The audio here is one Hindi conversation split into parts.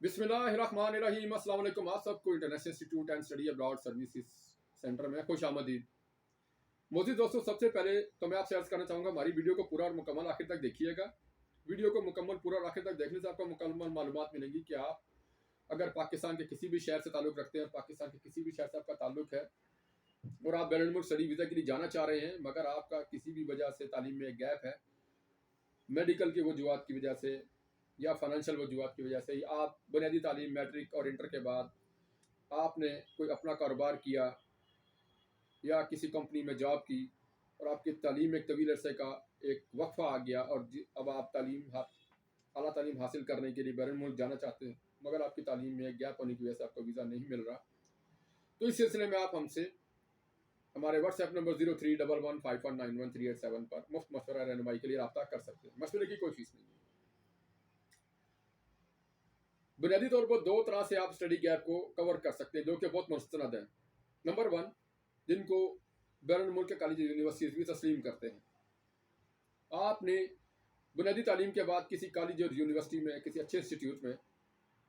बिस्मिल्लाहिर्रहमानिर्रहीम। अस्सलाम वालेकुम। आप सबको international institute and study abroad services centre में खुश आमदीद। मोज़ीद दोस्तों, सबसे पहले तो मैं आपसे अर्ज़ करना चाहूँगा, हमारी वीडियो को पूरा और मुकम्मल आखिर तक देखिएगा। वीडियो को मुकम्मल पूरा और आखिर तक देखने से आपको मुकम्मल मालूमात मिलेंगी कि आप अगर पाकिस्तान के किसी भी शहर से ताल्लुक़ रखते हैं, पाकिस्तान के किसी भी शहर से आपका ताल्लुक़ है और आप बैनुल-मुल्क स्टडी वीज़ा के लिए जाना चाह रहे हैं, मगर आपका किसी भी वजह से तालीम में एक गैप है, मेडिकल की वजूहत की वजह से या फाइनेंशियल वजूहत की वजह से, आप बुनियादी तालीम मैट्रिक और इंटर के बाद आपने कोई अपना कारोबार किया या किसी कंपनी में जॉब की और आपकी तालीम एक तवील अरसे का एक वक्फा आ गया और अब आप आला तालीम हासिल करने के लिए बैरून मुल्क जाना चाहते हैं, मगर आपकी तालीम में एक गैप होने की वजह से आपको वीज़ा नहीं मिल रहा। तो इस सिलसिले में आप हमसे हमारे व्हाट्सएप नंबर 0311519137 पर मुफ्त मशवरा रहनुमाई के लिए रब्ता कर सकते हैं। मशवरे की कोई फीस नहीं है। बुनियादी तौर पर दो तरह से आप स्टडी गैप को कवर कर सकते हैं, जो कि बहुत मुस्तनद हैं। नंबर 1, जिनको बैरून मुल्क के कॉलेज यूनिवर्सिटीज़ भी तस्लीम करते हैं। आपने बुनियादी तालीम के बाद किसी कॉलेज और यूनिवर्सिटी में, किसी अच्छे इंस्टीट्यूट में,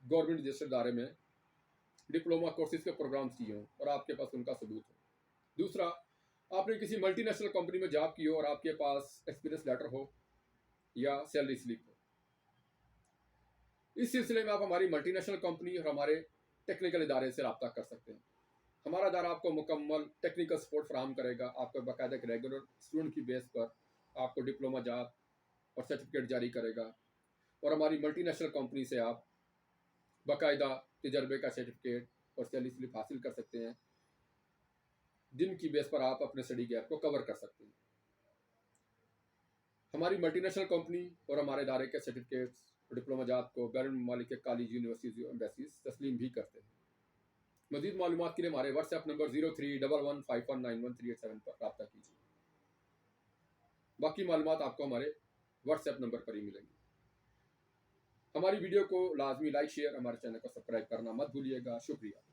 गवर्नमेंट रजिस्टर्ड इदारे में डिप्लोमा कोर्सेज के प्रोग्राम्स किए हों और आपके पास उनका सबूत हो। दूसरा, आपने किसी मल्टीनेशनल कंपनी में जॉब की हो और आपके पास एक्सपीरियंस लेटर हो या सैलरी स्लिप हो। इस सिलसिले में आप हमारी मल्टीनेशनल कंपनी और हमारे टेक्निकल इदारे से रब्ता कर सकते हैं। हमारा इदारा आपको मुकम्मल टेक्निकल सपोर्ट फराहम करेगा। आपको बाकायदा एक रेगुलर स्टूडेंट की बेस पर आपको डिप्लोमा जॉब और सर्टिफिकेट जारी करेगा और हमारी मल्टीनेशनल कंपनी से आप बाकायदा तजर्बे का सर्टिफिकेट और सैलरी स्लिप हासिल कर सकते हैं, जिनकी बेस पर आप अपने स्टडी गैप को कवर कर सकते हैं। हमारी मल्टीनेशनल कंपनी और हमारे इदारे के सर्टिफिकेट्स और डिप्लोमा जॉब को बैरून मुल्क के कॉलेज यूनिवर्सिटीज़ एम्बेसीज तस्लीम भी करते हैं। मज़ीद मालूमात के लिए हमारे व्हाट्सएप नंबर 0311519137 पर रब्ता कीजिए। बाकी मालूमात आपको हमारे व्हाट्सएप नंबर पर ही मिलेंगी। हमारी वीडियो को लाजमी लाइक शेयर, हमारे चैनल को सब्सक्राइब करना मत भूलिएगा। शुक्रिया।